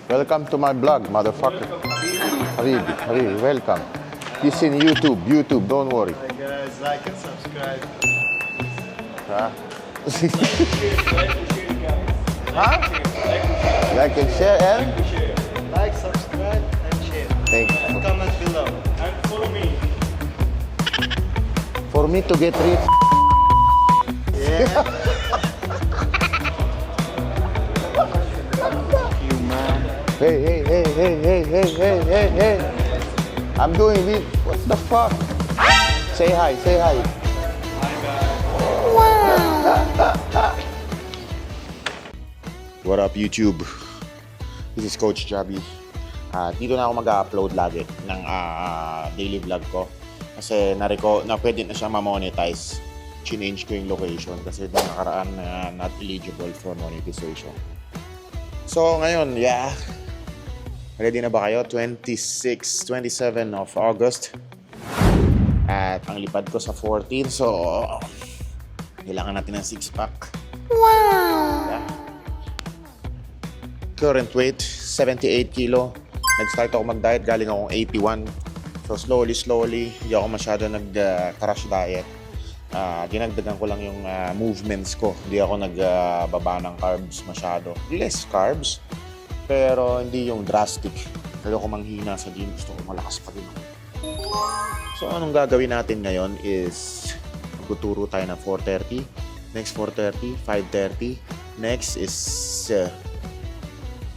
Welcome to my blog, motherfucker. Habibi, welcome. This in YouTube, don't worry. Hi guys, like and subscribe. Huh? Huh? Like and share and? Like, subscribe, and share. Thank you. And comment below. And follow me. For me to get rich. Yeah. You man. Hey. I'm doing it. What the fuck? Say hi. What up, YouTube? This is Coach Chubby. Dito na ako mag-upload lagi ng daily vlog ko. Kasi na pwede na siya ma-monetize. Change ko yung location kasi nung nakaraan na not eligible for monetization. So ngayon, yeah. Ready na ba kayo? 27 of August. At ang lipad ko sa 14. So, kailangan natin ng 6-pack. Wow! Yeah. Current weight, 78 kilo. Nag-start ako mag-diet, galing akong 81. So slowly, hindi ako masyado nag-crash diet. Dinagdagan ko lang yung movements ko. Hindi ako nagbaba ng carbs masyado. Less carbs, pero hindi yung drastic. Pero ako manghina sa gym, gusto ko malakas pa rin ako. So anong gagawin natin ngayon is magtuturo tayo ng 4:30. Next 4:30, 5:30. Next is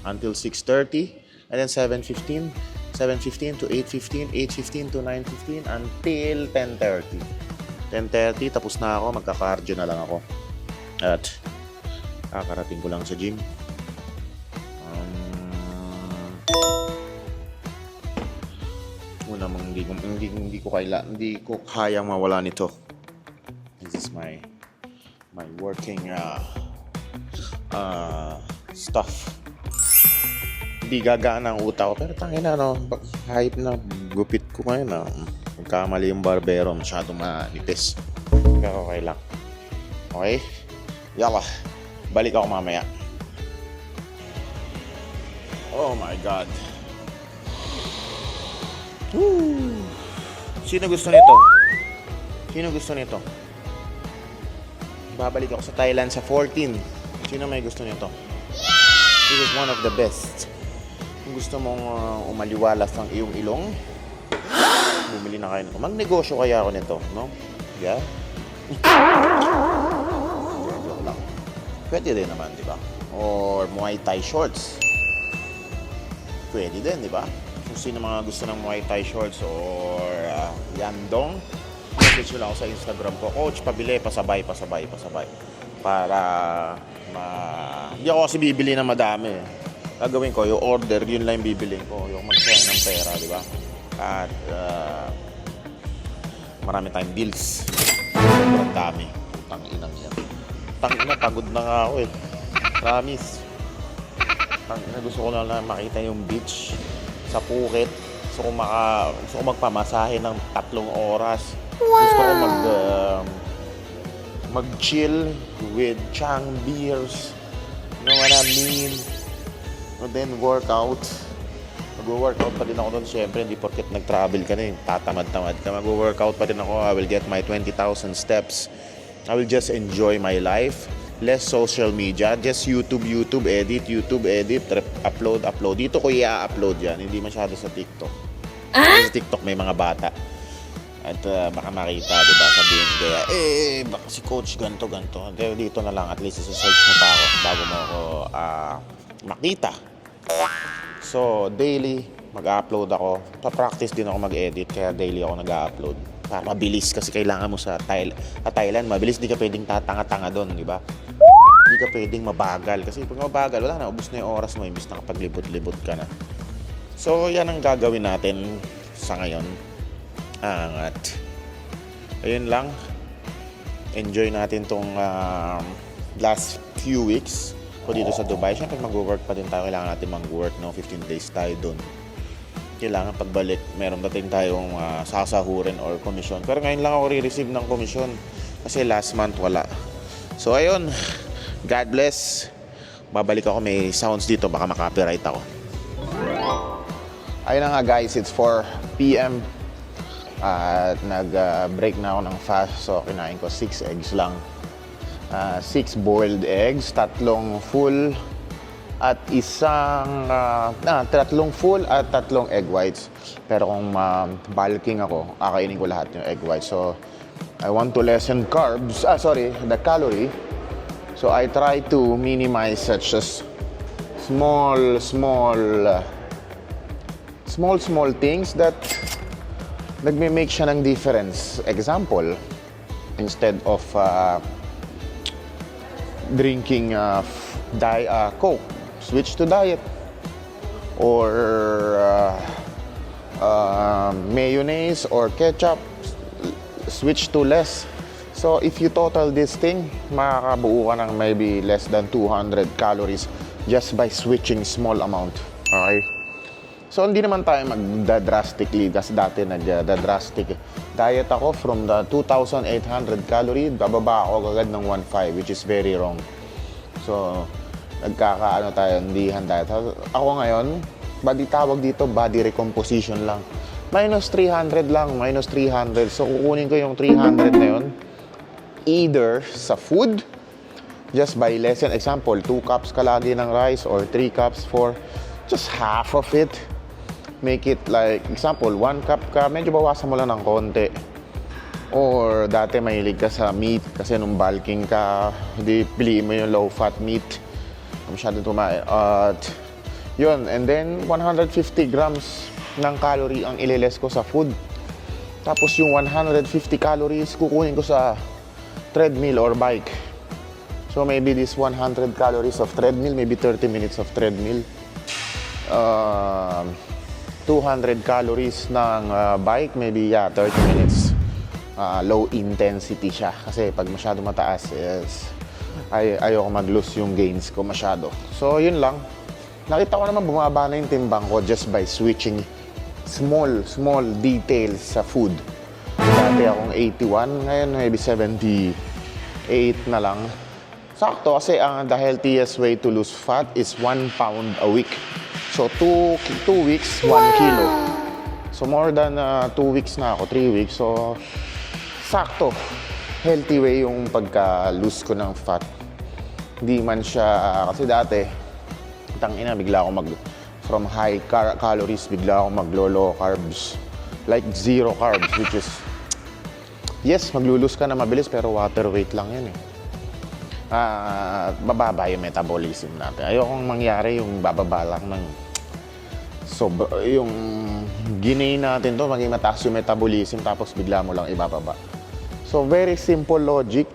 until 6:30. And then 7:15 to 8:15, 8:15 to 9:15 until 10:30. 10:30, tapos na ako, magka-cardio na lang ako. At kakarating ko lang sa gym. Una mong hindi ko kayang mawala nito. This is my working stuff. Hindi gagaan ang utak ko, pero tangin na, no? Hype na, gupit ko ngayon, no? Magkamali yung barbero, masyadong manipis. Pero okay lang. Okay? Yala, balik ako mamaya. Oh my God. Woo! Sino gusto nito? Babalik ako sa Thailand sa 14. Sino may gusto nito? This is one of the best. Kung gusto mong umaliwalas ang iyong ilong, bumili na kayo nito. Magnegosyo kaya ako nito, no? Yeah? Joke lang. Pwede din naman, di ba? Or Muay Thai shorts. Pwede din, di ba? Kung sino mga gusto ng Muay Thai shorts or Yandong, message nyo lang ako sa Instagram ko. Coach, pabili, pasabay. Para hindi ako kasi bibili na madami. Gagawin ko, yung order, yun lang yung bibilin ko. Yung mag-share ng pera, di ba? At marami tayong deals. Sobrang dami. Tang-inang yan. Tang-ina, pagod na nga ako eh. Promise. Tang-ina, gusto ko na makita yung beach sa Phuket. Gusto ko magpamasahe ng 3 oras. Wow. Gusto ko mag-chill with Chang beers. You know what I mean? And then workout. Mag-workout pa din ako doon. Siyempre, hindi porket nag-travel ka na tatamad-tamad ka. Mag-workout pa din ako. I will get my 20,000 steps. I will just enjoy my life. Less social media. Just YouTube edit, upload. Dito ko i-upload yan. Hindi masyado sa TikTok. Sa TikTok may mga bata. At baka makita, diba? Sabihin kaya, baka si coach ganto. Dito na lang, at least isa-search mo pa ako bago mo ako makita. So, daily, mag-upload ako. Pa-practice din ako mag-edit, kaya daily ako nag-upload. Para mabilis, kasi kailangan mo sa Thailand, mabilis, di ka pwedeng tatanga-tanga doon, di ba? Di ka pwedeng mabagal. Kasi pag mabagal, wala na, ubos na yung oras mo, imbis na kapag libot-libot ka na. So, yan ang gagawin natin sa ngayon. At ayun lang, enjoy natin tong last few weeks ko dito sa Dubai. Siyempre mag-work pa din tayo, kailangan natin mag-work, no? 15 days tayo doon. Kailangan pagbalik, meron natin tayong sasahurin or commission. Pero ngayon lang ako re-receive ng commission kasi last month wala. So ayun, God bless. Babalik ako, may sounds dito, baka makapiright ako. Ayun na nga guys, it's 4 p.m. At nag-break na ako ng fast. So kinain ko 6 eggs lang. 6 boiled eggs, 3 full at tatlong full at 3 egg whites. Pero kung bulking ako, kakainin ko lahat yung egg whites. So I want to lessen the calorie. So I try to minimize such as small things that nagme-make siya ng difference. Example, instead of drinking Coke, switch to diet. Or mayonnaise or ketchup, switch to less. So if you total this thing, makakabuo ka ng maybe less than 200 calories just by switching small amount. Okay? So hindi naman tayo magda-drastically, kasi dati nagda-drastic diet ako from the 2,800 calorie, bababa ako agad ng 1,500, which is very wrong. So nagkakaano tayo, hindi diet. Ako ngayon, tawag dito body recomposition lang. Minus 300 lang, minus 300. So kukunin ko yung 300 na yun, either sa food, just by lesson. Example, 2 cups ka lagi ng rice or 3 cups for just half of it. Make it like, example, 1 cup ka, medyo bawasan mo lang ng konti. Or dati mahilig ka sa meat kasi nung bulking ka, hindi piliin mo yung low-fat meat. Masyadong tumae. At yun, and then 150 grams ng calorie ang ililes ko sa food. Tapos yung 150 calories kukunin ko sa treadmill or bike. So maybe this 100 calories of treadmill, maybe 30 minutes of treadmill. 200 calories ng bike, maybe 30 minutes. Low intensity siya. Kasi pag masyado mataas, ayoko mag-lose yung gains ko masyado. So yun lang. Nakita ko naman bumaba na yung timbang ko just by switching small details sa food. Dati akong 81, ngayon maybe 78 na lang. Sakto kasi the healthiest way to lose fat is 1 pound a week. So 2 weeks, 1 kilo. So more than 2 weeks na ako, 3 weeks. So sakto, healthy way yung pagka-lose ko ng fat. Hindi man siya, kasi dati, bigla ako from high calories, bigla ako maglo-low carbs. Like 0 carbs, which is, yes, maglulus ka na mabilis, pero water weight lang yan eh. Bababa yung metabolism natin. Ayokong mangyari yung bababa lang ng yung ginain natin to, maging mataas yung metabolism, tapos bigla mo lang ibababa. So, very simple logic.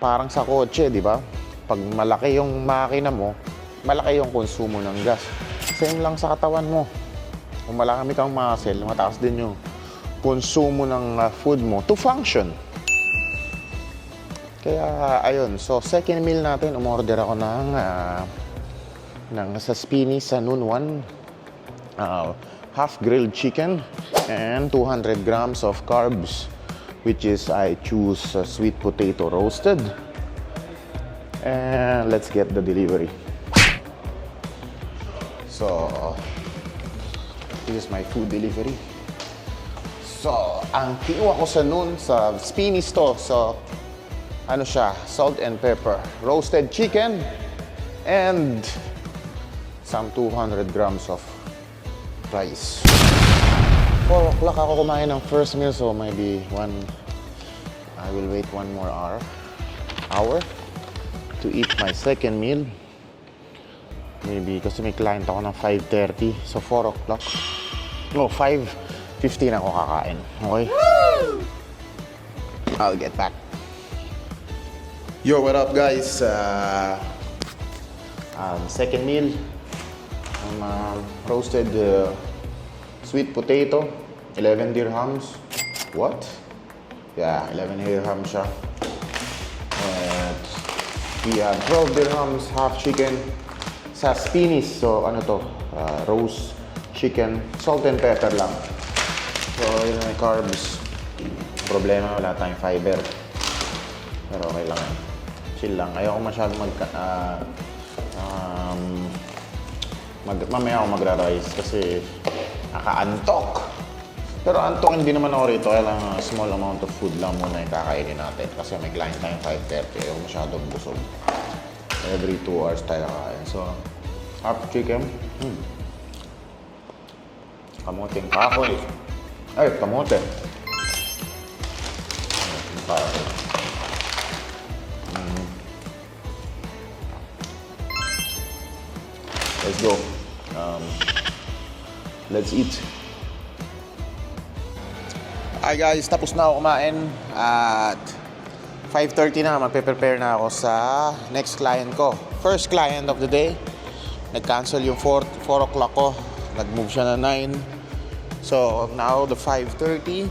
Parang sa kotse, di ba? Pag malaki yung makina mo, malaki yung konsumo ng gas. Same lang sa katawan mo. Kung malaki kang muscle, mataas din yung konsumo ng food mo to function. Kaya, ayun. So, second meal natin, umorder ako ng sa Spini sa noon 1. Half grilled chicken and 200 grams of carbs, which is I choose sweet potato roasted. And let's get the delivery. So, this is my food delivery. So, ang kinuha ko sa noon sa Spini's to. So, ano siya, salt and pepper, roasted chicken, and some 200 grams of rice. 4 o'clock ako kumain ng first meal, so maybe I will wait 1 more hour to eat my second meal. Maybe kasi may client ako ng 5:30, so 4 o'clock. No, 5:15 ako kakain. Okay? I'll get back. Yo, what up guys? Second meal. Roasted sweet potato, 11 dirhams. What? Yeah, 11 dirhams siya. And we have 12 dirhams, half chicken. Sa Spini's, so ano to? Roast chicken, salt and pepper lang. So, yun ang carbs. Problema, wala tayong fiber. Pero okay lang. Chill lang. Ayoko masyadong mamaya ako magra-rice kasi Nakaantok. Pero antok hindi naman ako rito. Kailangan small amount of food lang muna yung kakainin natin. Kasi may client tayong 5:30. Ayaw masyadong busog. Every 2 hours tayo kakain. So, half chicken. Kamuting kahoy. Ay, kamote. Kahoy. Let's go. Let's eat. Hi guys, tapos na ako kumain at 5:30 na, magpe-prepare na ako sa next client ko. First client of the day. Nag-cancel yung 4 o'clock ko. Nag-move siya na 9. So now the 5:30.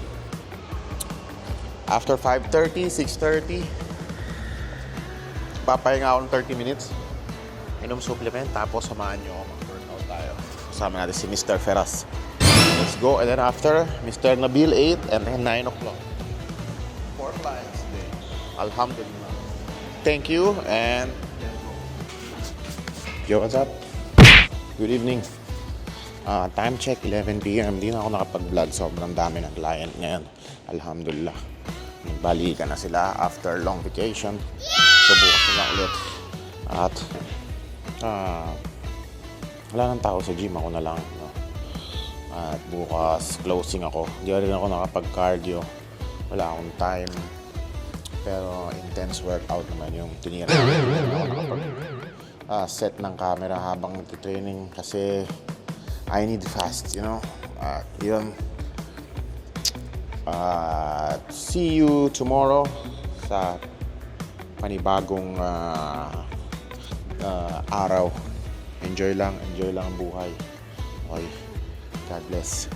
After 5:30, 6:30, papahinga ako ng 30 minutes. Inom supplement, tapos samahan nyo ako mag-workout tayo. Kasama natin si Mr. Ferraz. Let's go. And then after, Mr. Nabil 8 and then 9 o'clock. 4 clients today. Alhamdulillah. Thank you and yo, what's up? Good evening. Time check, 11 p.m. Hindi na ako nakapag-vlog. Sobrang dami ng client ngayon. Alhamdulillah. Nagbalikan na sila after long vacation. So bukas na lang ulit. At wala nang tao sa gym, ako na lang, no? At bukas closing ako. Hindi rin ako nakapag-cardio, wala akong time, pero intense workout naman yung tinira set ng camera habang nagtitraining kasi I need fast, you know. At yun, see you tomorrow sa panibagong araw. Enjoy lang ang buhay. Okay. God bless.